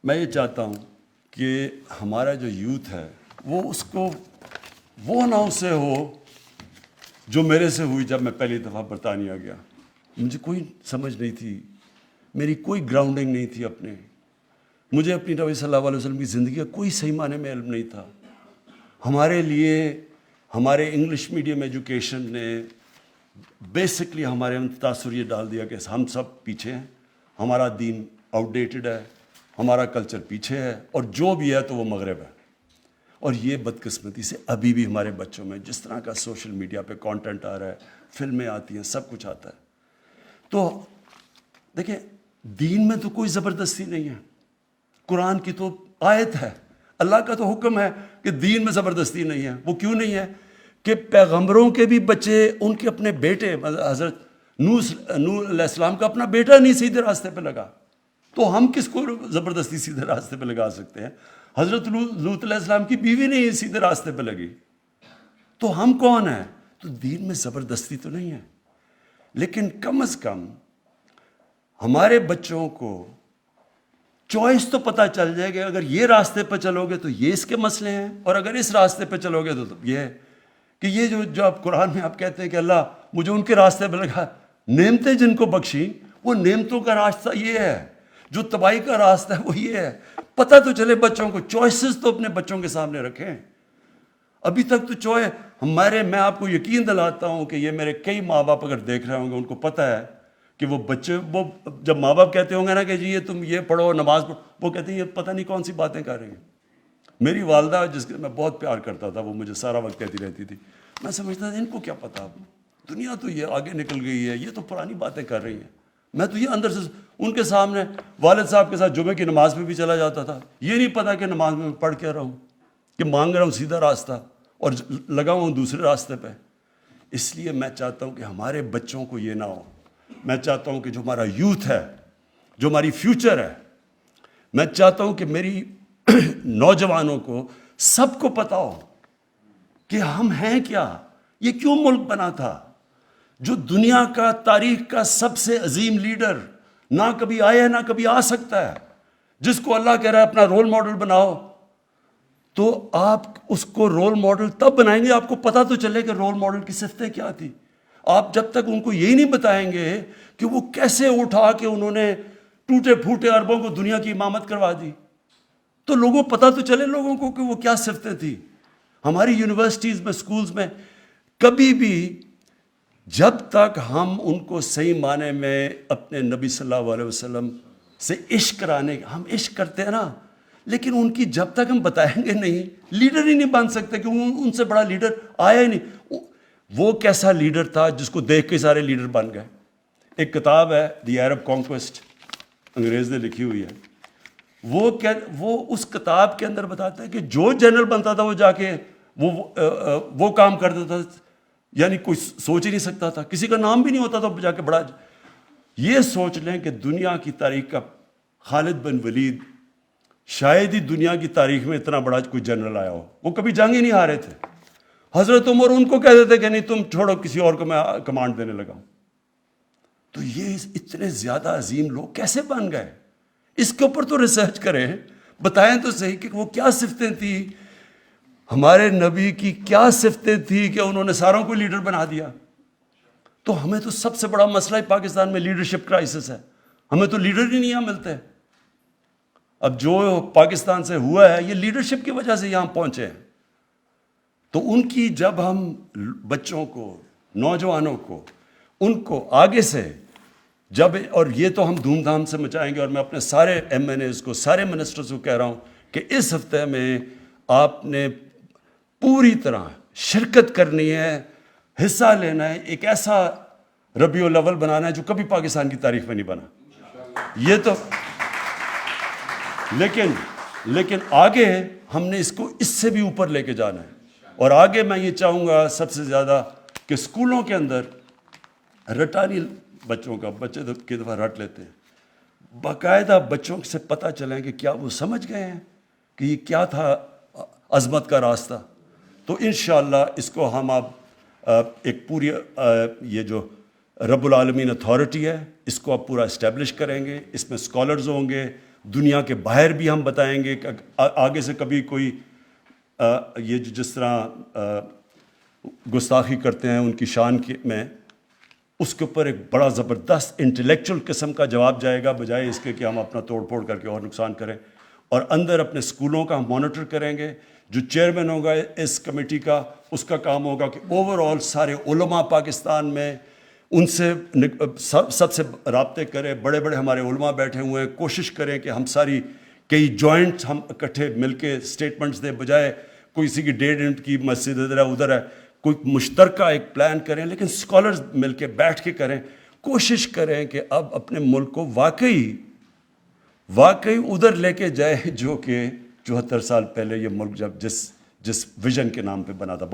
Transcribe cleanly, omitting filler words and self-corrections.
میں یہ چاہتا ہوں کہ ہمارا جو یوتھ ہے وہ اس کو وہ نہ اسے ہو جو میرے سے ہوئی جب میں پہلی دفعہ برطانیہ گیا. مجھے کوئی سمجھ نہیں تھی، میری کوئی گراؤنڈنگ نہیں تھی اپنے. مجھے اپنی نبی صلی اللہ علیہ وسلم کی زندگی کا کوئی صحیح معنی میں علم نہیں تھا. ہمارے لیے ہمارے انگلش میڈیم ایجوکیشن نے بیسکلی ہمارے تاثر یہ ڈال دیا کہ ہم سب پیچھے ہیں، ہمارا دین آؤٹ ڈیٹڈ ہے، ہمارا کلچر پیچھے ہے، اور جو بھی ہے تو وہ مغرب ہے. اور یہ بدقسمتی سے ابھی بھی ہمارے بچوں میں جس طرح کا سوشل میڈیا پہ کانٹینٹ آ رہا ہے، فلمیں آتی ہیں، سب کچھ آتا ہے. تو دیکھیں، دین میں تو کوئی زبردستی نہیں ہے. قرآن کی تو آیت ہے، اللہ کا تو حکم ہے کہ دین میں زبردستی نہیں ہے. وہ کیوں نہیں ہے؟ کہ پیغمبروں کے بھی بچے، ان کے اپنے بیٹے، حضرت نوح علیہ السلام کا اپنا بیٹا نہیں سیدھے راستے پہ لگا، تو ہم کس کو زبردستی سیدھے راستے پہ لگا سکتے ہیں؟ حضرت لوط علیہ السلام کی بیوی نہیں سیدھے راستے پہ لگی، تو ہم کون ہیں؟ تو دین میں زبردستی تو نہیں ہے، لیکن کم از کم ہمارے بچوں کو چوائس تو پتہ چل جائے گا. اگر یہ راستے پہ چلو گے تو یہ اس کے مسئلے ہیں، اور اگر اس راستے پہ چلو گے تو یہ ہے کہ یہ جو آپ قرآن میں آپ کہتے ہیں کہ اللہ مجھے ان کے راستے پہ لگا، نعمتیں جن کو بخشیں، وہ نعمتوں کا راستہ یہ ہے، جو تباہی کا راستہ ہے وہ یہ ہے. پتہ تو چلے بچوں کو، چوائسز تو اپنے بچوں کے سامنے رکھیں. ابھی تک تو میں آپ کو یقین دلاتا ہوں کہ یہ میرے کئی ماں باپ اگر دیکھ رہے ہوں گے، ان کو پتہ ہے کہ وہ بچے، وہ جب ماں باپ کہتے ہوں گے نا کہ جی یہ تم یہ پڑھو، نماز پڑھو، وہ کہتے ہیں یہ پتہ نہیں کون سی باتیں کر رہی ہیں. میری والدہ جس کے میں بہت پیار کرتا تھا، وہ مجھے سارا وقت کہتی رہتی تھی، میں سمجھتا تھا ان کو کیا پتہ، دنیا تو یہ آگے نکل گئی ہے، یہ تو پرانی باتیں کر رہی ہیں. میں تو یہ اندر سے ان کے سامنے والد صاحب کے ساتھ جمعے کی نماز پہ بھی چلا جاتا تھا. یہ نہیں پتا کہ نماز میں پڑھ کیا رہا ہوں، کہ مانگ رہا ہوں سیدھا راستہ اور لگا ہوں دوسرے راستے پہ. اس لیے میں چاہتا ہوں کہ ہمارے بچوں کو یہ نہ ہو. میں چاہتا ہوں کہ جو ہمارا یوتھ ہے، جو ہماری فیوچر ہے، میں چاہتا ہوں کہ میری نوجوانوں کو سب کو پتا ہو کہ ہم ہیں کیا، یہ کیوں ملک بنا تھا، جو دنیا کا تاریخ کا سب سے عظیم لیڈر نہ کبھی آیا ہے نہ کبھی آ سکتا ہے، جس کو اللہ کہہ رہا ہے اپنا رول ماڈل بناؤ. تو آپ اس کو رول ماڈل تب بنائیں گے آپ کو پتہ تو چلے کہ رول ماڈل کی صفتیں کیا تھی. آپ جب تک ان کو یہی نہیں بتائیں گے کہ وہ کیسے اٹھا کے انہوں نے ٹوٹے پھوٹے عربوں کو دنیا کی امامت کروا دی، تو لوگوں پتہ تو چلے لوگوں کو کہ وہ کیا صفتیں تھیں. ہماری یونیورسٹیز میں، سکولز میں کبھی بھی جب تک ہم ان کو صحیح معنی میں اپنے نبی صلی اللہ علیہ وسلم سے عشق کرانے، ہم عشق کرتے ہیں نا، لیکن ان کی جب تک ہم بتائیں گے نہیں، لیڈر ہی نہیں بن سکتے، کیونکہ ان سے بڑا لیڈر آیا ہی نہیں. وہ کیسا لیڈر تھا جس کو دیکھ کے سارے لیڈر بن گئے. ایک کتاب ہے دی عرب کانکویسٹ، انگریز نے لکھی ہوئی ہے. وہ اس کتاب کے اندر بتاتا ہے کہ جو جنرل بنتا تھا وہ جا کے وہ کام کر دیتا تھا، یعنی کوئی سوچ ہی نہیں سکتا تھا، کسی کا نام بھی نہیں ہوتا تھا جا کے بڑا. یہ سوچ لیں کہ دنیا کی تاریخ کا خالد بن ولید شاید ہی دنیا کی تاریخ میں اتنا بڑا کوئی جنرل آیا ہو، وہ کبھی جنگ ہی نہیں ہارے تھے. حضرت عمر ان کو کہہ دیتے کہ نہیں تم چھوڑو، کسی اور کو میں کمانڈ دینے لگا ہوں. تو یہ اتنے زیادہ عظیم لوگ کیسے بن گئے؟ اس کے اوپر تو ریسرچ کریں، بتائیں تو صحیح کہ وہ کیا صفتیں تھیں، ہمارے نبی کی کیا صفتیں تھیں کہ انہوں نے ساروں کو لیڈر بنا دیا. تو ہمیں تو سب سے بڑا مسئلہ ہی پاکستان میں لیڈرشپ کرائسس ہے، ہمیں تو لیڈر ہی نہیں یہاں ملتے. اب جو پاکستان سے ہوا ہے یہ لیڈرشپ کی وجہ سے یہاں پہنچے ہیں. تو ان کی جب ہم بچوں کو، نوجوانوں کو، ان کو آگے سے جب، اور یہ تو ہم دھوم دھام سے مچائیں گے، اور میں اپنے سارے ایم این ایز کو، سارے منسٹرز کو کہہ رہا ہوں کہ اس ہفتے میں آپ نے پوری طرح شرکت کرنی ہے، حصہ لینا ہے، ایک ایسا ربیع الاول بنانا ہے جو کبھی پاکستان کی تاریخ میں نہیں بنا. یہ تو لیکن آگے ہم نے اس کو اس سے بھی اوپر لے کے جانا ہے. اور آگے میں یہ چاہوں گا سب سے زیادہ کہ اسکولوں کے اندر رٹانی بچوں کا، بچے کی دفعہ رٹ لیتے ہیں، باقاعدہ بچوں سے پتہ چلیں کہ کیا وہ سمجھ گئے ہیں کہ یہ کیا تھا عظمت کا راستہ. تو انشاءاللہ اس کو ہم اب ایک پوری یہ جو رب العالمین اتھارٹی ہے اس کو اب پورا اسٹیبلش کریں گے. اس میں اسکالرز ہوں گے، دنیا کے باہر بھی ہم بتائیں گے کہ آگے سے کبھی کوئی یہ جس طرح گستاخی کرتے ہیں ان کی شان میں، اس کے اوپر ایک بڑا زبردست انٹلیکچوئل قسم کا جواب جائے گا، بجائے اس کے کہ ہم اپنا توڑ پھوڑ کر کے اور نقصان کریں. اور اندر اپنے اسکولوں کا ہم مانیٹر کریں گے. جو چیئرمین ہوگا اس کمیٹی کا، اس کا کام ہوگا کہ اوور آل سارے علماء پاکستان میں ان سے سب سے رابطے کریں. بڑے بڑے ہمارے علماء بیٹھے ہوئے ہیں، کوشش کریں کہ ہم ساری کئی جوائنٹ ہم اکٹھے مل کے اسٹیٹمنٹس دیں، بجائے کوئی کسی کی 1.5 انچ کی مسجد ادھر ہے ادھر ہے. کوئی مشترکہ ایک پلان کریں، لیکن اسکالرز مل کے بیٹھ کے کریں. کوشش کریں کہ اب اپنے ملک کو واقعی ادھر لے کے جائے جو کہ 74 سال پہلے یہ ملک جب جس ویژن کے نام پہ بنا تھا.